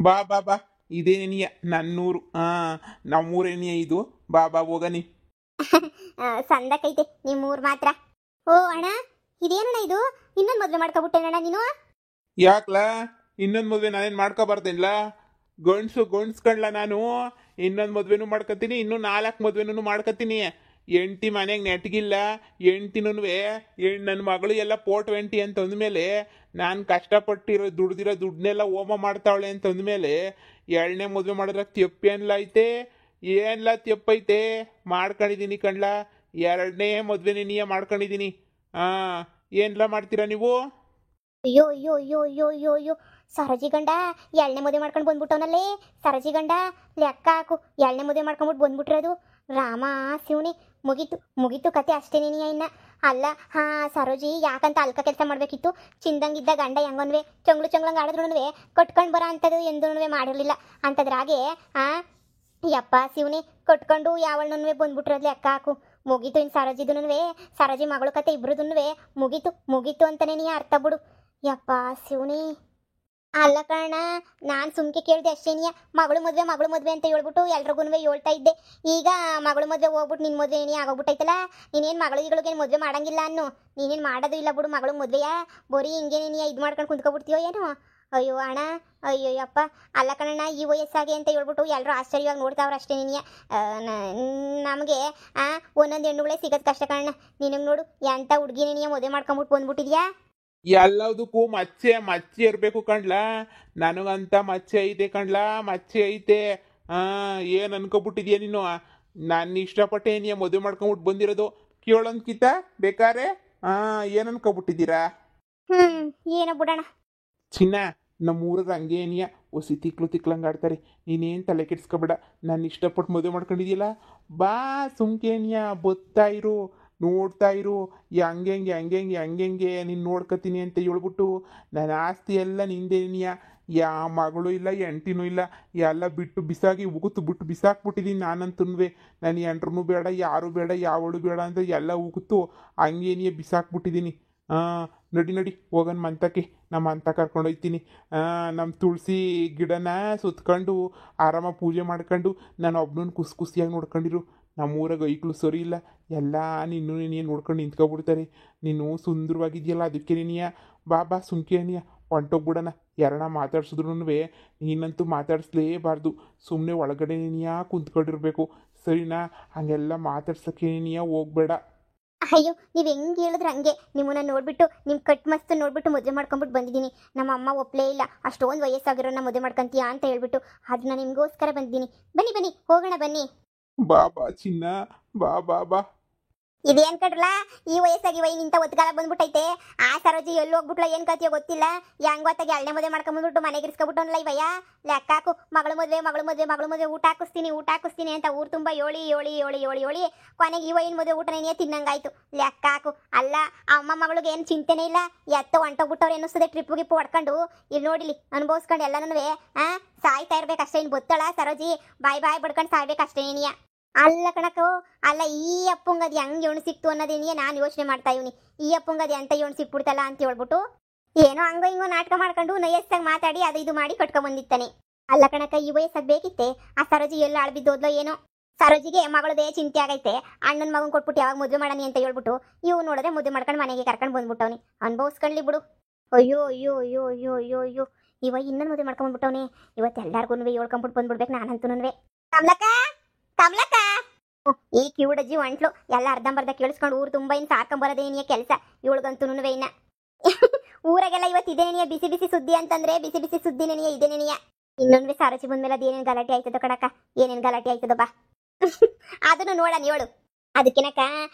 ಬಾ ಬಾ ಬಾ, ಇದೇನೇನಿಯ ನನ್ನೂರು. ನಮ್ಮೂರೇನಿಯ ಇದು. ಬಾ ಬಾ ಹೋಗನಿ. ಸಂದಕೈತೆ ನಿಮ್ಮೂರು ಮಾತ್ರ. ಓ ಅಣ್ಣ, ಇದೇನಣ್ಣ ಇದು? ಇನ್ನೊಂದು ಮದುವೆ ಮಾಡ್ಕೊಬಿಟ್ಟೇನಣ್ಣ ನೀನು? ಯಾಕ್ಲಾ? ಇನ್ನೊಂದು ಮದುವೆ ನಾನೇನು ಮಾಡ್ಕೊಬಾರ್ದಿಲ್ಲ? ಗಂಡ್ಸ್ಕಂಡ್ಲ ನಾನು. ಇನ್ನೊಂದು ಮದುವೆನೂ ಮಾಡ್ಕೊತೀನಿ, ಇನ್ನೂ 4 ಮದುವೆನೂ ಮಾಡ್ಕೊತೀನಿ. ಹೆಂಡ್ತಿ ಮನೆಗೆ ನೆಟ್ಗಿಲ್ಲ. ಹೆಂಡ್ತಿನೂ ನನ್ನ ಮಗಳು ಎಲ್ಲ ಪೋಟ್ ವೆಂಟಿ ಅಂತಂದ್ಮೇಲೆ, ನಾನು ಕಷ್ಟಪಟ್ಟಿರೋ ದುಡ್ದಿರೋ ದುಡ್ಡನ್ನೆಲ್ಲ ಹೋಮ ಮಾಡ್ತಾವಳೆ ಅಂತಂದ್ಮೇಲೆ 2ನೇ ಮದುವೆ ಮಾಡಿದ್ರೆ ತೆಪ್ಪೇನ್ಲ ಐತೆ? ಏನ್ಲ ತೆಪ್ಪೈತೆ? ಮಾಡ್ಕೊಂಡಿದ್ದೀನಿ ಕಣ್ಲ. 2ನೇ ಮದುವೆನೇ ನೀಯೇ ಮಾಡ್ಕೊಂಡಿದ್ದೀನಿ. ಏನ್ಲ ಮಾಡ್ತೀರಾ ನೀವು? ಅಯ್ಯೋ ಅಯ್ಯೋ ಅಯ್ಯೋ ಅಯ್ಯೋ ಅಯ್ಯೋ ಅಯ್ಯೋ, ಸರೋಜಿ ಗಂಡ 2ನೇ ಮದುವೆ ಮಾಡ್ಕೊಂಡು ಬಂದ್ಬಿಟ್ಟವನಲ್ಲೇ. ಸರೋಜಿ ಗಂಡ ಲೆಕ್ಕ ಹಾಕು, 2ನೇ ಮದುವೆ ಮಾಡ್ಕೊಂಬಿಟ್ಟು ಬಂದ್ಬಿಟ್ರದು. ರಾಮ ಶಿವನಿ, ಮುಗೀತು ಮುಗೀತು ಕತೆ ಅಷ್ಟೇ ನೀನಿಯ ಇನ್ನ. ಅಲ್ಲ ಸರೋಜಿ ಯಾಕಂತ ಅಲ್ಕ ಕೆಲಸ ಮಾಡ್ಬೇಕಿತ್ತು? ಚಿಂದಂಗಿದ್ದ ಗಂಡ ಹೆಂಗನ್ವೆ ಚೊಂಗ್ಲಂಗ್ ಆಡಿದ್ರು ಕಟ್ಕೊಂಡು ಬರೋ ಅಂಥದ್ದು ಎಂದೂ ಮಾಡಿರಲಿಲ್ಲ. ಅಂಥದ್ರಾಗೆ ಯಪ್ಪ ಶಿವನಿ ಕಟ್ಕೊಂಡು ಯಾವಣ್ಣನೂ ಬಂದ್ಬಿಟ್ರದ್ ಲೆಕ್ಕ ಹಾಕು. ಮುಗೀತು ಇನ್ನು ಸರೋಜಿದೂ, ಸರೋಜಿ ಮಗಳು ಕತೆ ಇಬ್ರದೂ ಮುಗೀತು ಮುಗೀತು ಅಂತಲೇ ನೀ ಅರ್ಥ ಬಿಡು. ಯಪ್ಪ ಶಿವನಿ. ಅಲ್ಲ ಕಣ, ನಾನು ಸುಮ್ಕೆ ಕೇಳಿದೆ ಅಷ್ಟೇನಿಯ. ಮಗಳು ಮದುವೆ ಅಂತ ಹೇಳ್ಬಿಟ್ಟು ಎಲ್ರಿಗೂ ಹೇಳ್ತಾ ಇದ್ದೆ. ಈಗ ಮಗಳು ಮದುವೆ ಹೋಗ್ಬಿಟ್ಟು ನಿನ್ನ ಮದುವೆ ಏನೇ ಆಗೋಗ್ಬಿಟ್ಟೈತಲ್ಲ. ನೀನೇನು ಮಗಳಿಗೇನು ಮದುವೆ ಮಾಡಂಗಿಲ್ಲ ಅನ್ನು. ನೀನೇನು ಮಾಡೋದು ಇಲ್ಲ ಬಿಡು ಮಗಳು ಮದುವೆಯ. ಬರೀ ಹಿಂಗೆ ನೀನು ಇದು ಮಾಡ್ಕೊಂಡು ಕುಂತ್ಕೊಬಿಡ್ತೀಯೋ ಏನೋ. ಅಯ್ಯೋ ಅಣ್ಣ, ಅಯ್ಯೋ ಅಪ್ಪ. ಅಲ್ಲ ಕಣಣ್ಣ, ಈ ವಯಸ್ಸಾಗೆ ಅಂತ ಹೇಳ್ಬಿಟ್ಟು ಎಲ್ಲರೂ ಆಶ್ಚರ್ಯವಾಗಿ ನೋಡ್ತಾವ್ರೆ ಅಷ್ಟೇ ನೀನಿಯ. ನಮಗೆ ಒಂದೊಂದು ಹೆಣ್ಣುಗಳೇ ಸಿಗೋದು ಕಷ್ಟ ಕಣಣ್ಣ. ನಿನಗೆ ನೋಡು ಎಂಥ ಹುಡುಗಿ ನೀನಿಯ ಮದುವೆ ಮಾಡ್ಕೊಂಬಿಟ್ಟು ಬಂದ್ಬಿಟ್ಟಿದ್ಯಾ. ಎಲ್ಲದಕ್ಕೂ ಮಚ್ಚೆ ಇರಬೇಕು ಕಣ್ಲ. ನನಗಂತ ಮಚ್ಚೆ ಐತೆ ಕಣ್ಲ, ಮಚ್ಚೆ ಐತೆ. ಏನು ಅನ್ಕೊಬಿಟ್ಟಿದ್ಯಾ ನೀನು? ನಾನು ಇಷ್ಟಪಟ್ಟೆ ನೀ ಮದುವೆ ಮಾಡ್ಕೊಂಬಿಟ್ಟು ಬಂದಿರೋದು. ಕೇಳೋನ್ಕಿತ ಬೇಕಾರೆ ಏನು ಅನ್ಕೊಬಿಟ್ಟಿದ್ದೀರಾ? ಏನೋ ಬಿಡೋಣ. ಚಿನ್ನ, ನಮ್ಮೂರಾಗ ಹಂಗೆ ಏನಿಯ ಒಸಿ ತಿಕ್ಲಂಗೆ ಆಡ್ತಾರೆ. ನೀನೇನು ತಲೆ ಕೆಡ್ಸ್ಕೊಬೇಡ. ನಾನು ಇಷ್ಟಪಟ್ಟು ಮದುವೆ ಮಾಡ್ಕೊಂಡಿದ್ಯಲ್ಲ, ಬಾ ಸುಮ್ಕೇನಿಯ ಬತ್ತಾ ಇರು, ನೋಡ್ತಾ ಇರು. ಹಂಗೆ ನೀನು ನೋಡ್ಕೊತೀನಿ ಅಂತ ಹೇಳ್ಬಿಟ್ಟು ನನ್ನ ಆಸ್ತಿ ಎಲ್ಲ ನಿಂದೇನಿಯ. ಯಾವ ಮಗಳು ಇಲ್ಲ, ಹೆಂಡ್ತಿನೂ ಇಲ್ಲ. ಎಲ್ಲ ಬಿಟ್ಟು ಬಿಸಾಗಿ ಬಿಟ್ಟು ಬಿಸಾಕ್ಬಿಟ್ಟಿದ್ದೀನಿ ನಾನಂತೂ. ನಾನು ಎಂಟ್ರೂ ಬೇಡ, ಯಾರು ಬೇಡ, ಯಾವಳು ಬೇಡ ಅಂತ ಎಲ್ಲ ಉಗುತ್ತು ಹಂಗೇನಿಯ ಬಿಸಾಕ್ಬಿಟ್ಟಿದ್ದೀನಿ. ನಡಿ ಹೋಗೋಣ ಮಂತಕ್ಕೆ. ನಮ್ಮ ಅಂತ ಕರ್ಕೊಂಡೋಗ್ತೀನಿ. ನಮ್ಮ ತುಳಸಿ ಗಿಡನ ಸುತ್ಕೊಂಡು ಆರಾಮಾಗಿ ಪೂಜೆ ಮಾಡ್ಕೊಂಡು ನಾನು ಒಬ್ಬನನ್ನು ಖುಷಿಯಾಗಿ ನೋಡ್ಕೊಂಡಿರು. ನಮ್ಮೂರಾಗ ಐಕ್ಳು ಸರಿ ಇಲ್ಲ, ಎಲ್ಲ ನೀನು ನೋಡ್ಕೊಂಡು ನಿಂತ್ಕೊಬಿಡ್ತಾರೆ. ನೀನು ಸುಂದರವಾಗಿದೆಯಲ್ಲ, ಅದಕ್ಕೆ ನೀನಿಯ ಬಾ ಸುಮ್ಕೇನಿಯ ಹೊಂಟೋಗ್ಬಿಡೋಣ. ಯಾರನ್ನ ಮಾತಾಡ್ಸಿದ್ರು ನೀನಂತೂ ಮಾತಾಡಿಸ್ಲೇಬಾರ್ದು. ಸುಮ್ಮನೆ ಒಳಗಡೆ ನೀನಿಯ ಕುಂತ್ಕೊಂಡಿರ್ಬೇಕು, ಸರಿನಾ? ಹಾಗೆಲ್ಲ ಮಾತಾಡ್ಸೋಕ್ಕೆ ನೀನಿಯ ಹೋಗ್ಬೇಡ. ಅಯ್ಯೋ, ನೀವು ಹೆಂಗೆ ಹೇಳಿದ್ರೆ ಹಂಗೆ. ನಿಮ್ಮನ್ನ ನೋಡ್ಬಿಟ್ಟು ನಿಮ್ಮ ಕಟ್ ಮಸ್ತ್ ನೋಡ್ಬಿಟ್ಟು ಮದುವೆ ಮಾಡ್ಕೊಂಬಿಟ್ಟು ಬಂದಿದ್ದೀನಿ. ನಮ್ಮ ಅಮ್ಮ ಒಪ್ಪಲೇ ಇಲ್ಲ. ಅಷ್ಟೊಂದು ವಯಸ್ಸಾಗಿರೋನ್ನ ಮದುವೆ ಮಾಡ್ಕೊಂತೀಯಾ ಅಂತ ಹೇಳ್ಬಿಟ್ಟು ಅದನ್ನ ನಿಮಗೋಸ್ಕರ ಬಂದಿದ್ದೀನಿ. ಬನ್ನಿ ಹೋಗೋಣ ಬನ್ನಿ. ಬಾ ಚಿನ್ನ, ಬಾ. ಇದೇನ್ ಕಡ್ರಲ್ಲ, ಈ ವಯಸ್ಸಾಗಿ ನಿಂತ ಒತ್ತಗಾಲ ಬಂದ್ಬಿಟ್ಟೈತೆ. ಆ ಸರೋಜಿ ಎಲ್ಲಿ ಹೋಗ್ಬಿಟ್ಲ ಏನ್ ಕತಿಯೋ ಗೊತ್ತಿಲ್ಲ. ಹೆಂಗ್ ಗೊತ್ತಾಗಿ 2ನೇ ಮದುವೆ ಮಾಡ್ಕೊಂಡ್ಬಿಟ್ಟು ಮನೆಗೆ ಇರಿಸ್ಕೊಬಿಟ್ಟವನ್ಲ ಇವಯ್ಯ. ಲೆಕ್ಕ ಹಾಕು, ಮಗಳು ಮದುವೆ ಊಟ ಹಾಕಿಸ್ತೀನಿ ಅಂತ ಊರು ತುಂಬ ಏಳಿ ಕೊನೆಗೆ ಇವಯ್ಯನ ಮದುವೆ ಊಟ ನೆನೆಯೇ ತಿನ್ನಂಗಾಯ್ತು. ಲೆಕ್ಕ ಹಾಕು. ಅಲ್ಲ ಅಮ್ಮ ಮಗಳಿಗೆ ಏನು ಚಿಂತೆನೇ ಇಲ್ಲ. ಎತ್ತ ಹೊಂಟೋಗ್ಬಿಟ್ಟವ್ರು ಎನ್ನಿಸ್ತದೆ ಟ್ರಿಪ್ ಗಿಪ್ಪು ಹೊಡ್ಕೊಂಡು. ಇಲ್ಲಿ ನೋಡಿಲಿ ಅನುಭವಿಸ್ಕೊಂಡು ಎಲ್ಲನೂ ಸಾಯ್ತಾ ಇರ್ಬೇಕಷ್ಟೇ. ಇನ್ನು ಗೊತ್ತಳ ಸರೋಜಿ, ಬಾಯ್ ಬಡ್ಕೊಂಡು ಸಾಯ್ಬೇಕಷ್ಟೇ ನೀನಿಯ. ಅಲ್ಲ ಕಣಕೋ, ಅಲ್ಲ ಈ ಅಪ್ಪಂಗದು ಹೆಂಗೆ ಎಣ್ಣು ಸಿಕ್ತು ಅನ್ನೋದೇನಿಯೇ ನಾನು ಯೋಚನೆ ಮಾಡ್ತಾ ಇವನಿ. ಈ ಅಪ್ಪಂಗದು ಎಂತ ಎಣ್ಣು ಸಿಕ್ಬಿಡ್ತಲ್ಲ ಅಂತ ಹೇಳ್ಬಿಟ್ಟು ಏನೋ ಹಂಗೋ ಹಿಂಗೋ ನಾಟಕ ಮಾಡ್ಕೊಂಡು ನಯಸ್ಸಾಗಿ ಮಾತಾಡಿ ಅದು ಇದು ಮಾಡಿ ಕಟ್ಕೊಂಡ್ಬಂದಿತ್ತಾನೆ. ಅಲ್ಲ ಕಣಕ, ಈ ವಯಸ್ಸಾಗಿ ಬೇಕಿತ್ತೆ. ಆ ಸರೋಜಿ ಎಲ್ಲ ಆಳ್ಬಿದ್ದೋದ್ಲೋ ಏನೋ. ಸರೋಜಿಗೆ ಮಗಳದೇ ಚಿಂತೆ ಆಗೈತೆ. ಅಣ್ಣನ ಮಗನ್ ಕೊಟ್ಬಿಟ್ಟು ಯಾವಾಗ ಮದುವೆ ಮಾಡನಿ ಅಂತ ಹೇಳ್ಬಿಟ್ಟು ಇವು ನೋಡಿದ್ರೆ ಮದುವೆ ಮಾಡ್ಕೊಂಡು ಮನೆಗೆ ಕರ್ಕೊಂಡು ಬಂದ್ಬಿಟ್ಟವನಿ. ಅನ್ಭವಿಸ್ಕೊಳ್ಳಿ ಬಿಡು. ಅಯ್ಯೋ ಅಯ್ಯೋ ಅಯ್ಯೋ ಅಯ್ಯೋ ಅಯ್ಯೋ ಅಯ್ಯೋ, ಇವ ಇನ್ನೊಂದು ಮದುವೆ ಮಾಡ್ಕೊಂಡ್ಬಿಟ್ಟವನಿ. ಇವತ್ತು ಎಲ್ಲಾರ್ಗು ಹೇಳ್ಕೊಂಡ್ಬಿಟ್ಟು ಬಂದ್ಬಿಡ್ಬೇಕು ನಾನಂತೂ. ಕಮಲಕ್ಕ, ಈ ಕಿವುಡಜ್ಜಿ ಒಂಟ್ಲು ಎಲ್ಲ ಅರ್ಧಂಬರ್ಧ ಕೇಳಿಸ್ಕೊಂಡು ಊರು ತುಂಬ ಇನ್ನು ಸಾಕೊಂಬರೋದೇನಿಯ ಕೆಲಸ ಇವಳಿಗಂತೂ ಇನ್ನ. ಊರಾಗೆಲ್ಲ ಇವತ್ತು ಇದೇನಿಯ ಬಿಸಿ ಸುದ್ದಿ ಅಂತಂದ್ರೆ ಬಿಸಿ ಸುದ್ದಿನೇನಿಯ ಇದೇನೇನಿಯ. ಇನ್ನೊಂದು ಸಾರಚಿ ಬಂದ್ಮೇಲೆ ಅದೇನೇನು ಗಲಾಟೆ ಆಯ್ತದೋ ಕಣಕ್ಕ, ಏನೇನು ಗಲಾಟೆ ಆಯ್ತದೋ ಬಾ. ಅದನ್ನು ನೋಡಣ ಹೇಳು. ಅದಕ್ಕಿನಕ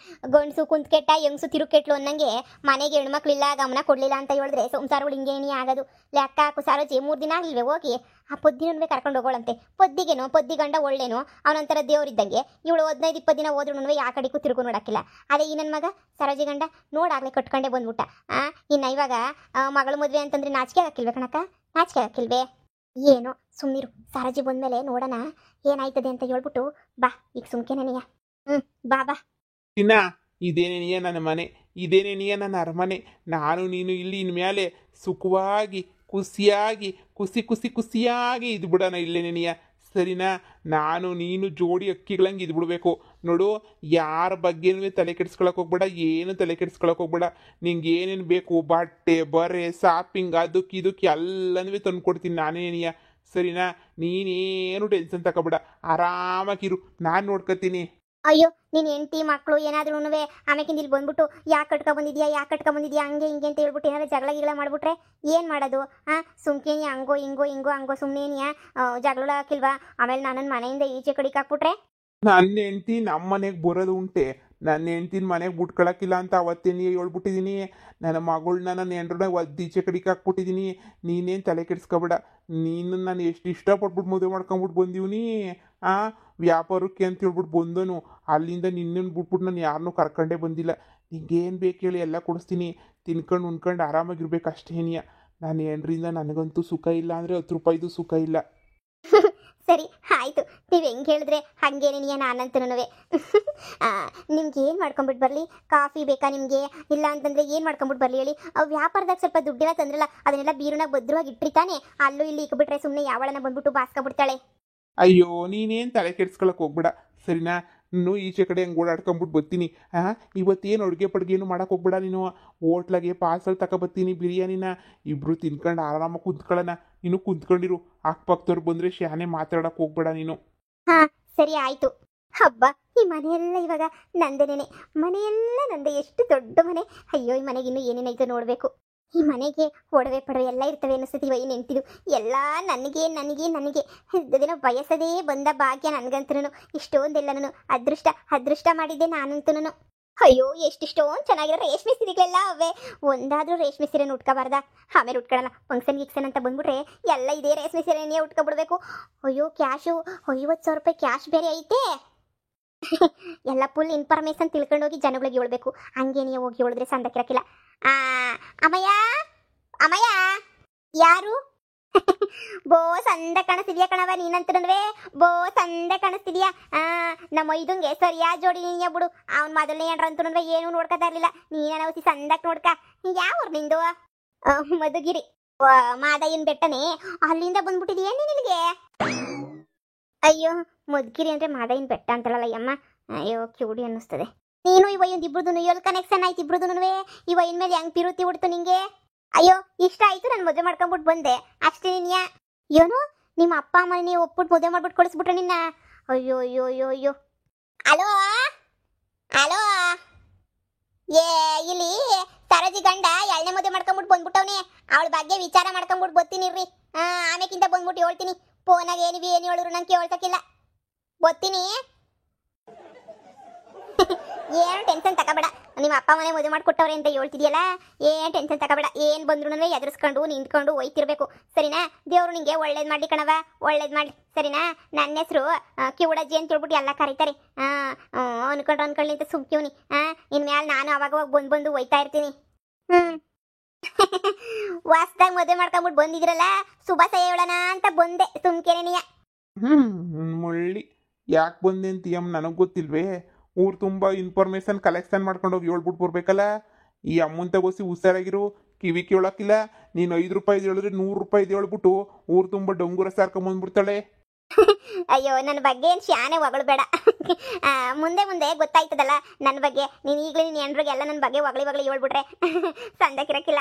ಗಂಡಸು ಕುಂತ್ಕೆಟ್ಟ ಹೆಂಗಸು ತಿರುಕೆಟ್ಲು ಅನ್ನಂಗೆ ಮನೆಗೆ ಹೆಣ್ಮಕ್ಳಿಲ್ಲ, ಗಮನ ಕೊಡ್ಲಿಲ್ಲ ಅಂತ ಹೇಳಿದ್ರೆ ಸಂಸಾರಗಳು ಹಿಂಗೇನಿ ಆಗೋದು. ಲೆಕ್ಕ ಹಾಕು ಸರೋಜಿ, 3 ದಿನ ಆಗಲಿಲ್ವೇ ಹೋಗಿ ಆ ಪೊದ್ದಿನೂ ಕರ್ಕೊಂಡು ಹೋಗೋಳಂತೆ. ಪೊದ್ದಿ ಗಂಡ ಒಳ್ಳೇನು, ಅವನಂತರ ದೇವ್ರಿದ್ದಂಗೆ. ಇವಳು 15-20 ದಿನ ಹೋದ್ರೂ ಯಾ ಕಡೆಗೂ ತಿರುಗು ನೋಡಕ್ಕಿಲ್ಲ. ಅದೇ ಈ ನನ್ನ ಮಗ ಸರೋಜಿ ಗಂಡ ನೋಡಾಗ್ಲೇ ಕಟ್ಕೊಂಡೇ ಬಂದ್ಬಿಟ್ಟ. ಇನ್ನು ಇವಾಗ ಮಗಳ ಮದುವೆ ಅಂತಂದ್ರೆ ನಾಚಿಕೆ ಹಾಕಿಲ್ವೇ ಕಣಕ್ಕ? ನಾಚಿಕೆ ಹಾಕಿಲ್ವೇ? ಏನೋ ಸುಮ್ಮನಿರು, ಸರೋಜಿ ಬಂದ್ಮೇಲೆ ನೋಡೋಣ ಏನಾಯ್ತದೆ ಅಂತ ಹೇಳ್ಬಿಟ್ಟು ಬಾ. ಈಗ ಸುಮ್ಕೆನೇನಿಯ ಬಾ. ಚಿನ್ನ, ಇದೇನೇನಿಯ ನನ್ನ ಮನೆ, ಇದೇನೇನಿಯ ನನ್ನ ಅರಮನೆ. ನಾನು ನೀನು ಇಲ್ಲಿ ಇನ್ಮೇಲೆ ಸುಖವಾಗಿ ಖುಷಿಯಾಗಿ ಖುಷಿಯಾಗಿ ಇದು ಬಿಡೋಣ ಇಲ್ಲೇ ನೆನೆಯ ಸರಿನಾ. ನಾನು ನೀನು ಜೋಡಿ ಅಕ್ಕಿಗಳಂಗೆ ಇದು ಬಿಡಬೇಕು ನೋಡು. ಯಾರ ಬಗ್ಗೆನೂ ತಲೆ ಕೆಡಿಸ್ಕೊಳಕ್ಕೆ ಹೋಗ್ಬೇಡ, ಏನು ತಲೆ ಕೆಡಿಸ್ಕೊಳಕ್ಕೆ ಹೋಗ್ಬೇಡ. ನಿಂಗೆ ಏನೇನು ಬೇಕು ಬಟ್ಟೆ ಬರೆ ಶಾಪಿಂಗ್ ಅದಕ್ಕೆ ಇದಕ್ಕೆ ಎಲ್ಲನೂ ತಂದು ಕೊಡ್ತೀನಿ ನಾನೇ ನೆನೆಯ ಸರಿನಾ. ನೀನೇನು ಟೆನ್ಷನ್ ತಗೋಬೇಡ, ಆರಾಮಾಗಿರು, ನಾನು ನೋಡ್ಕೊತೀನಿ. ಅಯ್ಯೋ ನೀನ್ ಹೆಂಡತಿ ಮಕ್ಕಳು ಏನಾದ್ರೂ ಆಮೇಕಿಂದ ಇಲ್ಲಿ ಬಂದ್ಬಿಟ್ಟು ಯಾಕೆ ಕಟ್ಕೊ ಬಂದಿದ್ಯಾ ಹಂಗೆ ಹಿಂಗೆ ಅಂತ ಹೇಳ್ಬಿಟ್ಟು ಏನಾದ್ರು ಜಗಳ ಮಾಡ್ಬಿಟ್ರೆ ಏನು ಮಾಡೋದು? ಸುಮ್ಕೇನಿ ಹಂಗೋ ಸುಮ್ಮನೇನಿಯಾ ಜಗಳ ಹಾಕಿಲ್ವಾ? ಆಮೇಲೆ ನನ್ನ ಮನೆಯಿಂದ ಈಚೆ ಕಡೆಗೆ ಹಾಕ್ಬಿಟ್ರೆ ನನ್ನ ಹೆಂಡ್ತಿ ನಮ್ಮ ಮನೆಗೆ ಬರೋದು ಉಂಟೆ. ನನ್ನ ಹೆಂಡ್ತಿನ ಮನೆಗೆ ಬಿಟ್ಕೊಳಕ್ಕಿಲ್ಲ ಅಂತ ಅವತ್ತೇ ಹೇಳ್ಬಿಟ್ಟಿದ್ದೀನಿ. ನನ್ನ ಮಗಳನ್ನ ನನ್ನ ಹೆಂಡ್ರನ್ನ ಈಚೆ ಕಡೆಗೆ ಹಾಕ್ಬಿಟ್ಟಿದ್ದೀನಿ. ನೀನೇನು ತಲೆ ಕೆಡಿಸ್ಕೊಬೇಡ. ನೀನು ನಾನು ಎಷ್ಟು ಇಷ್ಟಪಟ್ಬಿಟ್ಟು ಮದುವೆ ಮಾಡ್ಕೊಂಬಿಟ್ಟು ಬಂದೀವ್ನಿ. ವ್ಯಾಪಾರಕ್ಕೆ ಅಂತ ಹೇಳ್ಬಿಟ್ಟು ಬಂದನು. ಅಲ್ಲಿಂದ ನಿನ್ನನ್ನು ಬಿಟ್ಬಿಟ್ಟು ನಾನು ಯಾರನ್ನೂ ಕರ್ಕೊಂಡೇ ಬಂದಿಲ್ಲ. ನಿಂಗೇನು ಬೇಕು ಹೇಳಿ ಎಲ್ಲ ಕೊಡಿಸ್ತೀನಿ. ತಿನ್ಕೊಂಡು ಉಣ್ಕೊಂಡು ಆರಾಮಾಗಿರ್ಬೇಕು ಅಷ್ಟೇನಿಯ. ನಾನು ಹೆಂಡ್ರಿಂದ ನನಗಂತೂ ಸುಖ ಇಲ್ಲ ಅಂದರೆ 10 ರೂಪಾಯಿದು ಸುಖ ಇಲ್ಲ. ಸರಿ ಆಯಿತು, ನೀವು ಹೆಂಗೆ ಹೇಳಿದ್ರೆ ಹಾಗೇನೇನಿಯ ನಾನಂತೂ ನಿಮ್ಗೆ ಏನು ಮಾಡ್ಕೊಂಬಿಟ್ಟು ಬರಲಿ? ಕಾಫಿ ಬೇಕಾ ನಿಮಗೆ? ಇಲ್ಲ ಅಂತಂದರೆ ಏನು ಮಾಡ್ಕೊಂಬಿಟ್ಟು ಬರಲಿ ಹೇಳಿ? ವ್ಯಾಪಾರದಾಗ ಸ್ವಲ್ಪ ದುಡ್ಡೆಲ್ಲ ತಂದ್ರಲ್ಲ ಅದನ್ನೆಲ್ಲ ಬೀರುನಾಗ ಭದ್ರವಾಗಿ ಇಟ್ಟಿರ್ತಾನೆ. ಅಲ್ಲೂ ಇಲ್ಲಿ ಇಕ್ಬಿಟ್ರೆ ಸುಮ್ಮನೆ ಯಾವಳನ್ನ ಬಂದ್ಬಿಟ್ಟು ಬಾಸ್ಕೊಬಿಡ್ತಾಳೆ. ಅಯ್ಯೋ ನೀನೇನು ತಲೆ ಕೆಡ್ಸ್ಕೊಳಕ್ಕೆ ಹೋಗ್ಬೇಡ ಸರಿನಾ. ನೀನು ಈಚೆ ಕಡೆ ಹಂಗೆ ಓಡಾಡ್ಕೊಂಬಿಟ್ಟು ಬರ್ತೀನಿ. ಇವತ್ತೇನು ಅಡುಗೆ ಪಡ್ಗೆನು ಮಾಡೋಕೆ ಹೋಗ್ಬೇಡ ನೀನು. ಹೋಟ್ಲಾಗೆ ಪಾರ್ಸಲ್ ತಗೊಬರ್ತೀನಿ ಬಿರಿಯಾನಿನ. ಇಬ್ಬರು ತಿನ್ಕೊಂಡು ಆರಾಮಾಗಿ ಕುಂತ್ಕೊಳ್ಳೋಣ. ನೀನು ಕುಂತ್ಕೊಂಡಿರು. ಅಕ್ಕಪಕ್ಕದವ್ರು ಬಂದರೆ ಶಾನೆ ಮಾತಾಡೋಕೆ ಹೋಗ್ಬೇಡ ನೀನು. ಹಾಂ ಸರಿ ಆಯಿತು. ಹಬ್ಬ ಈ ಮನೆಯೆಲ್ಲ ಇವಾಗ ನಂದೇನೇನೆ. ಮನೆಯೆಲ್ಲ ನಂದೆ. ಎಷ್ಟು ದೊಡ್ಡ ಮನೆ. ಅಯ್ಯೋ ಈ ಮನೆಗೆ ಇನ್ನೂ ಏನೇನಾಯ್ತು ನೋಡಬೇಕು. ಈ ಮನೆಗೆ ಒಡವೆ ಪಡವೆ ಎಲ್ಲ ಇರ್ತವೆ ಅನ್ನಿಸ್ತದೆ. ಇವ ಏನು ನೆಂಟಿದು ಎಲ್ಲ ನನಗೆ ಇದೇನೋ ಬಯಸದೇ ಬಂದ ಭಾಗ್ಯ ನನಗಂತೂ. ಇಷ್ಟೊಂದೆಲ್ಲನೂ ಅದೃಷ್ಟ ಮಾಡಿದ್ದೆ ನಾನಂತೂ. ಅಯ್ಯೋ ಎಷ್ಟಿಷ್ಟೊಂದು ಚೆನ್ನಾಗಿರೋ ರೇಷ್ಮೆ ಸೀರೆಗಳೆಲ್ಲ ಅವೇ. ಒಂದಾದರೂ ರೇಷ್ಮೆ ಸೀರೆನ ಉಟ್ಕೋಬಾರ್ದ? ಆಮೇಲೆ ಉಟ್ಕೊಳ್ಳೋಣ ಫಂಕ್ಷನ್ ಅಂತ ಬಂದ್ಬಿಟ್ರೆ ಎಲ್ಲ ಇದೇ ರೇಷ್ಮೆ ಸೀರೆನೇ ಉಟ್ಕೊಬಿಡ್ಬೇಕು. ಅಯ್ಯೋ ಕ್ಯಾಶು 50,000 ರೂಪಾಯಿ ಕ್ಯಾಶ್ ಬೇರೆ ಐತೆ. ಎಲ್ಲ ಫುಲ್ ಇನ್ಫಾರ್ಮೇಶನ್ ತಿಳ್ಕೊಂಡೋಗಿ ಜನಗಳಿಗೆ ಹೇಳ್ಬೇಕು. ಹಂಗೇನೇ ಹೋಗಿ ಹೇಳಿದ್ರೆ ಸಂದಕ್ಕಿರಕ್ಕಿಲ್ಲ. ಅಮ್ಮಯ್ಯ ಯಾರು? ಬೋ ಸಂದ ಕಾಣಿಸ್ತಿದ್ಯಾ ಕಣವ ನೀನಂತನವೇ. ಬೋ ಸಂದ ಕಾಣಿಸ್ತಿದ್ಯಾ. ನಮ್ಮ ಇದಂಗೆ ಸರಿಯಾ ಜೋಡಿ ನೀಯ ಬಿಡು. ಅವ್ನ ಮೊದಲನೇ ಏನ್ರಂತನವೇ ಏನು ನೋಡ್ಕೊತಾ ಇರ್ಲಿಲ್ಲ. ನೀನ ಉಸಿ ಸಂದಕ್ ನೋಡ್ಕ. ಯಾವ್ರು ನಿಂದು? ಮಧುಗಿರಿ ಮಾದಯ್ಯನ ಬೆಟ್ಟನೇ. ಅಲ್ಲಿಂದ ಬಂದ್ಬಿಟ್ಟಿದೀಯೇನು ನಿನಗೆ? ಅಯ್ಯೋ ಮಧುಗಿರಿ ಅಂದ್ರೆ ಮಾದಯ್ಯನ ಬೆಟ್ಟ ಅಂತಳಲ್ಲ ಅಮ್ಮ. ಅಯ್ಯೋ ಕ್ಯೂಡಿ ಅನ್ನಿಸ್ತದೆ. ನೀನು ಇವ ಇಬ್ರದ್ದು ಎಲ್ಲಿ ಕನೆಕ್ಷನ್ ಆಯ್ತು ಇಬ್ರದ್ದು? ಇವ ಇನ್ಮೇಲೆ ಹೆಂಗ್ ಪಿರುತಿ ಉಡ್ತು ನಿಂಗೆ? ಅಯ್ಯೋ ಇಷ್ಟ ಆಯ್ತು, ನಾನು ಮದುವೆ ಮಾಡ್ಕೊಂಬಿಟ್ಟು ಬಂದೆ ಅಷ್ಟೇ. ನೀನ್ಯಾ ಏನೋ ನಿಮ್ಮ ಅಪ್ಪ ಅಮ್ಮನೇ ಒಪ್ಪಿಟ್ಟು ಮದುವೆ ಮಾಡ್ಬಿಟ್ಟು ಕಳಿಸ್ಬಿಟ್ರೆ ನಿನ್ನ? ಅಯ್ಯೋ ಅಯ್ಯೋ ಅಯ್ಯೋ ಅಯ್ಯೋ. ಅಲೋ ಇಲ್ಲಿ ಸರೋಜಿ ಗಂಡ 2ನೇ ಮದುವೆ ಮಾಡ್ಕೊಂಬಿಟ್ಟು ಬಂದ್ಬಿಟ್ಟವನೇ. ಅವಳ ಬಗ್ಗೆ ವಿಚಾರ ಮಾಡ್ಕೊಂಬಿಟ್ಟು ಬರ್ತೀನಿ ಇರ್ರಿ. ಆಮೇಕಿಂತ ಬಂದ್ಬಿಟ್ಟು ಹೇಳ್ತೀನಿ. ಫೋನಾಗ ಏನು ಹೇಳಿದ್ರು ನಂಗೆ ಕೇಳ್ಸಕ್ಕಿಲ್ಲ. ಬರ್ತೀನಿ. ಏನು ಟೆನ್ಷನ್ ತಗೋಬೇಡ. ನಿಮ್ಮ ಅಪ್ಪ ಮನೆ ಮದುವೆ ಮಾಡ್ಕೊಟ್ಟವ್ರೆ ಅಂತ ಹೇಳ್ತಿದ್ಯಲ್ಲ, ಏನು ಟೆನ್ಷನ್ ತಗೋಬೇಡ. ಏನು ಬಂದ್ರು ಎದುರಿಸ್ಕೊಂಡು ನಿಂತ್ಕೊಂಡು ಒಯ್ತಿರ್ಬೇಕು ಸರಿನಾ. ದೇವ್ರು ನಿಂಗೆ ಒಳ್ಳೇದು ಮಾಡಲಿ ಕಣವ, ಒಳ್ಳೇದು ಮಾಡಲಿ ಸರಿನಾ. ನನ್ನ ಹೆಸರು ಕಿವುಡಜ್ಜಿ ಅಂತ ಹೇಳ್ಬಿಟ್ಟು ಎಲ್ಲ ಕರೀತಾರೆ. ಅನ್ಕೊಂಡು ಅಂತ ಸುಮ್ಕಿವ್ನಿ. ಇನ್ಮೇಲೆ ನಾನು ಅವಾಗ ಬಂದು ಒಯ್ತಾ ಇರ್ತೀನಿ. ವಾಸ್ದಾಗ ಮದುವೆ ಮಾಡ್ಕೊಂಬಿಟ್ಟು ಬಂದಿದ್ರಲ್ಲ, ಶುಭಾಶಯ ಹೇಳೋಣ ಅಂತ ಬಂದೆ ಸುಮ್ಕೆನೆಯ. ಮುಳ್ಳಿ ಯಾಕೆ ಬಂದೆ ಅಂತೀಯಮ್ಮ ನನಗೆ ಗೊತ್ತಿಲ್ವೇ. ಊರು ತುಂಬ ಇನ್ಫಾರ್ಮೇಶನ್ ಕಲೆಕ್ಷನ್ ಮಾಡ್ಕೊಂಡೋಗಿ ಹೇಳ್ಬಿಟ್ಟು ಬರ್ಬೇಕಲ್ಲ. ಈ ಅಮ್ಮನ ತಗೋಸಿ ಹುಷಾರಾಗಿರು. ಕಿವಿ ಕೇಳೋಕ್ಕಿಲ್ಲ. ನೀನು 5 ರೂಪಾಯಿದು ಹೇಳಿದ್ರೆ 100 ರೂಪಾಯಿದು ಹೇಳ್ಬಿಟ್ಟು ಊರು ತುಂಬ ಡೊಂಗುರ ಸಾರ್ಕೊಂಬಂದ್ಬಿಡ್ತಾಳೆ. ಅಯ್ಯೋ ನನ್ನ ಬಗ್ಗೆ ಏನು ಶಾನೆ ಹೊಗಳಬೇಡ. ಮುಂದೆ ಗೊತ್ತಾಯ್ತದಲ್ಲ ನನ್ನ ಬಗ್ಗೆ. ನೀನು ಈಗಲೇ ನಿನ್ನ ಹೆಂಡ್ರಿಗೆ ಎಲ್ಲ ನನ್ನ ಬಗ್ಗೆ ಹೊಗಳಿ ಹೇಳ್ಬಿಟ್ರೆ ಸಂದಕ್ಕಿರಕ್ಕಿಲ್ಲ.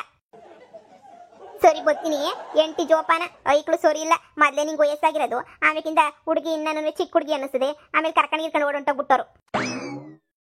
ಸರಿ ಬರ್ತೀನಿ. ಎಂಟಿ ಜೋಪಾನ. ಐಕ್ಳು ಸರಿ ಇಲ್ಲ. ಮೊದಲೇ ನಿಂಗೆ ವಯಸ್ಸಾಗಿರೋದು. ಆಮೇಕಿಂದ ಹುಡುಗಿ ಇನ್ನೂ ಚಿಕ್ಕ ಹುಡುಗಿ ಅನ್ನಿಸ್ತದೆ. ಆಮೇಲೆ ಕರ್ಕೊಂಡು ಓಡೊಂಟೋಗ್ಬಿಟ್ಟರು.